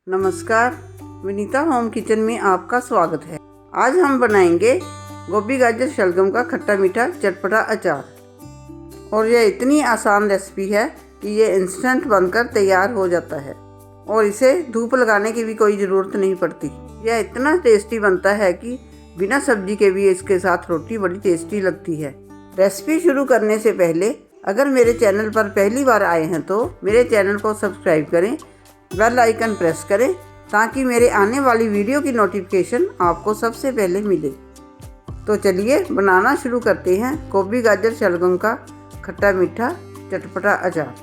नमस्कार, Vinita home kitchen में आपका स्वागत है। आज हम बनाएंगे गोभी गाजर शलगम का खट्टा मीठा चटपटा अचार। और यह इतनी आसान रेसिपी है कि ये इंस्टेंट बनकर तैयार हो जाता है और इसे धूप लगाने की भी कोई ज़रूरत नहीं पड़ती। यह इतना टेस्टी बनता है कि बिना सब्जी के भी इसके साथ रोटी बड़ी टेस्टी लगती है। रेसिपी शुरू करने से पहले अगर मेरे चैनल पर पहली बार आए हैं तो मेरे चैनल को सब्सक्राइब करें, बेल आइकन प्रेस करें ताकि मेरे आने वाली वीडियो की नोटिफिकेशन आपको सबसे पहले मिले। तो चलिए बनाना शुरू करते हैं गोभी गाजर शलगम का खट्टा मीठा चटपटा अचार।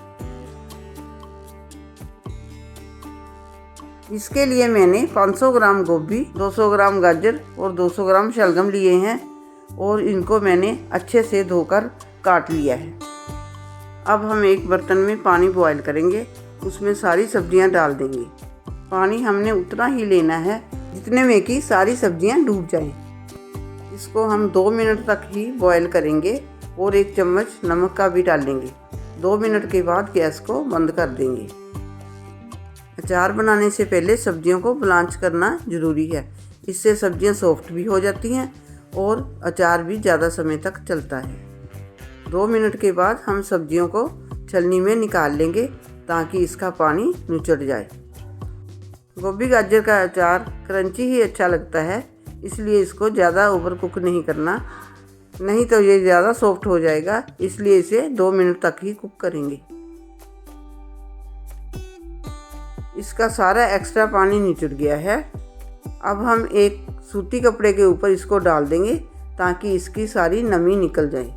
इसके लिए मैंने 500 ग्राम गोभी, 200 ग्राम गाजर और 200 ग्राम शलगम लिए हैं और इनको मैंने अच्छे से धोकर काट लिया है। अब हम एक बर्तन में पानी बॉयल करेंगे, उसमें सारी सब्जियां डाल देंगे। पानी हमने उतना ही लेना है जितने में कि सारी सब्जियां डूब जाएं। इसको हम 2 मिनट तक ही बॉयल करेंगे और 1 चम्मच नमक का भी डालेंगे। 2 मिनट के बाद गैस को बंद कर देंगे। अचार बनाने से पहले सब्जियों को ब्लांच करना ज़रूरी है, इससे सब्जियां सॉफ्ट भी हो जाती हैं और अचार भी ज़्यादा समय तक चलता है। 2 मिनट के बाद हम सब्जियों को छलनी में निकाल लेंगे ताकि इसका पानी निचड़ जाए। गोभी गाजर का अचार क्रंची ही अच्छा लगता है, इसलिए इसको ज़्यादा ओवर कुक नहीं करना, नहीं तो ये ज़्यादा सॉफ्ट हो जाएगा। इसलिए इसे 2 मिनट तक ही कुक करेंगे। इसका सारा एक्स्ट्रा पानी निचड़ गया है। अब हम एक सूती कपड़े के ऊपर इसको डाल देंगे ताकि इसकी सारी नमी निकल जाए।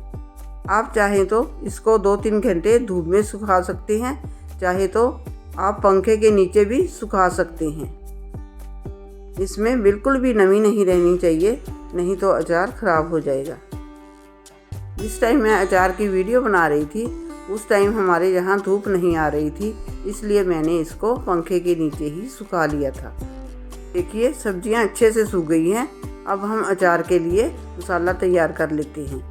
आप चाहें तो इसको 2-3 घंटे धूप में सुखा सकते हैं, चाहे तो आप पंखे के नीचे भी सुखा सकते हैं। इसमें बिल्कुल भी नमी नहीं रहनी चाहिए, नहीं तो अचार ख़राब हो जाएगा। जिस टाइम मैं अचार की वीडियो बना रही थी उस टाइम हमारे यहाँ धूप नहीं आ रही थी, इसलिए मैंने इसको पंखे के नीचे ही सुखा लिया था। देखिए सब्जियाँ अच्छे से सूख गई हैं। अब हम अचार के लिए मसाला तैयार कर लेते हैं।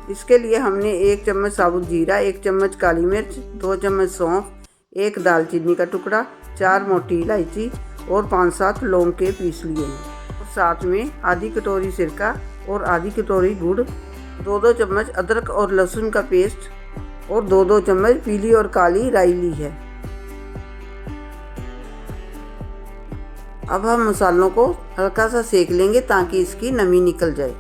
इसके लिए हमने 1 चम्मच साबुत जीरा, 1 चम्मच काली मिर्च, 2 चम्मच सौंफ, 1 दालचीनी का टुकड़ा, 4 मोटी इलायची और 5-7 लौंग के पीस लिए हैं। और साथ में आधी कटोरी सिरका और आधी कटोरी गुड़, 2-2 चम्मच अदरक और लहसुन का पेस्ट और 2-2 चम्मच पीली और काली राई ली है। अब हम मसालों को हल्का सा सेक लेंगे ताकि इसकी नमी निकल जाए।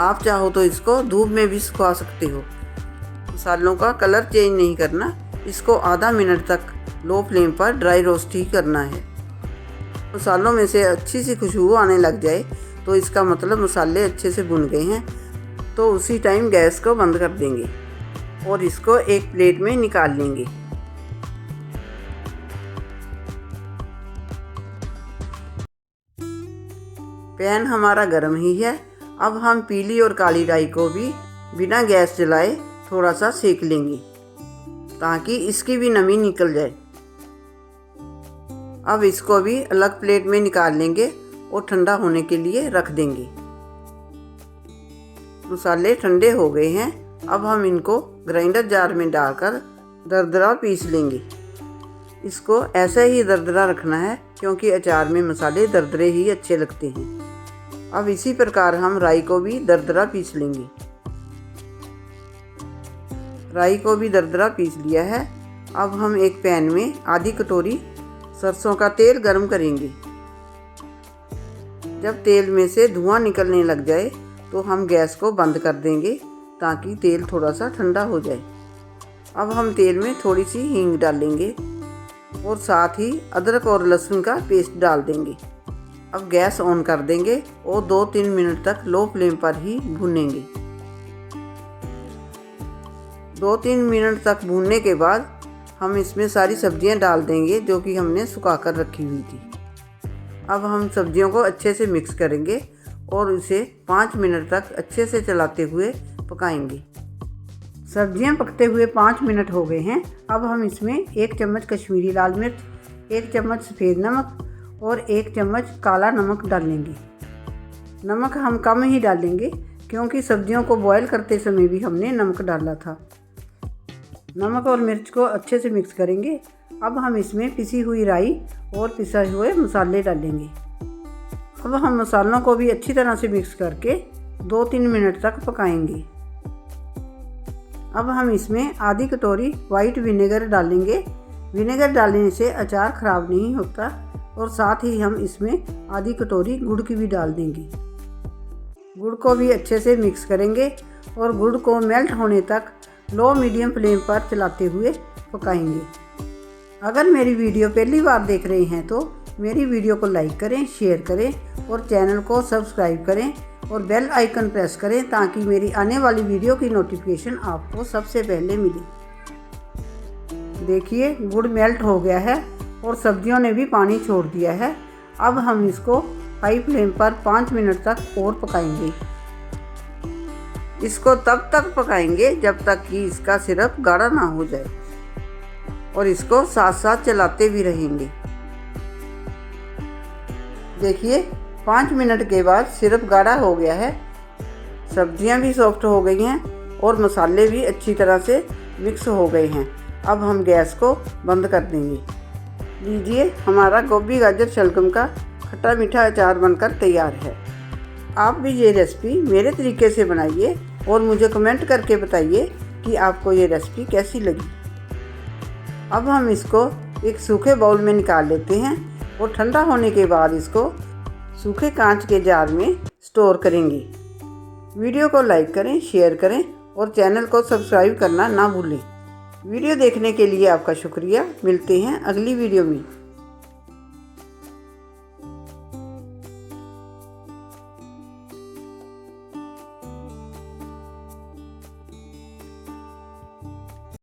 आप चाहो तो इसको धूप में भी सुखा सकते हो। मसालों का कलर चेंज नहीं करना, इसको आधा मिनट तक लो फ्लेम पर ड्राई रोस्ट ही करना है। मसालों में से अच्छी सी खुशबू आने लग जाए तो इसका मतलब मसाले अच्छे से भुन गए हैं। तो उसी टाइम गैस को बंद कर देंगे और इसको एक प्लेट में निकाल लेंगे। पैन हमारा गर्म ही है। अब हम पीली और काली राई को भी बिना गैस जलाए थोड़ा सा सेक लेंगे ताकि इसकी भी नमी निकल जाए। अब इसको भी अलग प्लेट में निकाल लेंगे और ठंडा होने के लिए रख देंगे। मसाले ठंडे हो गए हैं। अब हम इनको ग्राइंडर जार में डालकर दरदरा पीस लेंगे। इसको ऐसा ही दरदरा रखना है क्योंकि अचार में मसाले दरदरे ही अच्छे लगते हैं। अब इसी प्रकार हम राई को भी दरदरा पीस लेंगे। राई को भी दरदरा पीस लिया है। अब हम एक पैन में आधी कटोरी सरसों का तेल गरम करेंगे। जब तेल में से धुआं निकलने लग जाए तो हम गैस को बंद कर देंगे ताकि तेल थोड़ा सा ठंडा हो जाए। अब हम तेल में थोड़ी सी हींग डालेंगे और साथ ही अदरक और लहसुन का पेस्ट डाल देंगे। अब गैस ऑन कर देंगे और 2-3 मिनट तक लो फ्लेम पर ही भूनेंगे। 2-3 मिनट तक भूनने के बाद हम इसमें सारी सब्जियां डाल देंगे जो कि हमने सुखा कर रखी हुई थी। अब हम सब्जियों को अच्छे से मिक्स करेंगे और इसे 5 मिनट तक अच्छे से चलाते हुए पकाएंगे। सब्जियां पकते हुए 5 मिनट हो गए हैं। अब हम इसमें 1 चम्मच कश्मीरी लाल मिर्च, 1 चम्मच सफ़ेद नमक और 1 चम्मच काला नमक डालेंगे। नमक हम कम ही डालेंगे क्योंकि सब्जियों को बॉईल करते समय भी हमने नमक डाला था। नमक और मिर्च को अच्छे से मिक्स करेंगे अब हम इसमें पिसी हुई राई और पिसे हुए मसाले डालेंगे। अब हम मसालों को भी अच्छी तरह से मिक्स करके 2-3 मिनट तक पकाएंगे। अब हम इसमें आधी कटोरी वाइट विनेगर डालेंगे। विनेगर डालने से अचार ख़राब नहीं होता और साथ ही हम इसमें आधी कटोरी गुड़ की भी डाल देंगे। गुड़ को भी अच्छे से मिक्स करेंगे और गुड़ को मेल्ट होने तक लो मीडियम फ्लेम पर चलाते हुए पकाएंगे। अगर मेरी वीडियो पहली बार देख रहे हैं तो मेरी वीडियो को लाइक करें, शेयर करें और चैनल को सब्सक्राइब करें और बेल आइकन प्रेस करें ताकि मेरी आने वाली वीडियो की नोटिफिकेशन आपको सबसे पहले मिले। देखिए गुड़ मेल्ट हो गया है और सब्जियों ने भी पानी छोड़ दिया है। अब हम इसको हाई फ्लेम पर 5 मिनट तक और पकाएंगे। इसको तब तक पकाएंगे जब तक कि इसका सिरप गाढ़ा ना हो जाए और इसको साथ साथ चलाते भी रहेंगे। देखिए 5 मिनट के बाद सिरप गाढ़ा हो गया है, सब्जियां भी सॉफ्ट हो गई हैं और मसाले भी अच्छी तरह से मिक्स हो गए हैं। अब हम गैस को बंद कर देंगे। लीजिए हमारा गोभी गाजर शलगम का खट्टा मीठा अचार बनकर तैयार है। आप भी ये रेसिपी मेरे तरीके से बनाइए और मुझे कमेंट करके बताइए कि आपको ये रेसिपी कैसी लगी। अब हम इसको एक सूखे बाउल में निकाल लेते हैं और ठंडा होने के बाद इसको सूखे कांच के जार में स्टोर करेंगे। वीडियो को लाइक करें, शेयर करें और चैनल को सब्सक्राइब करना ना भूलें। वीडियो देखने के लिए आपका शुक्रिया। मिलते हैं अगली वीडियो में।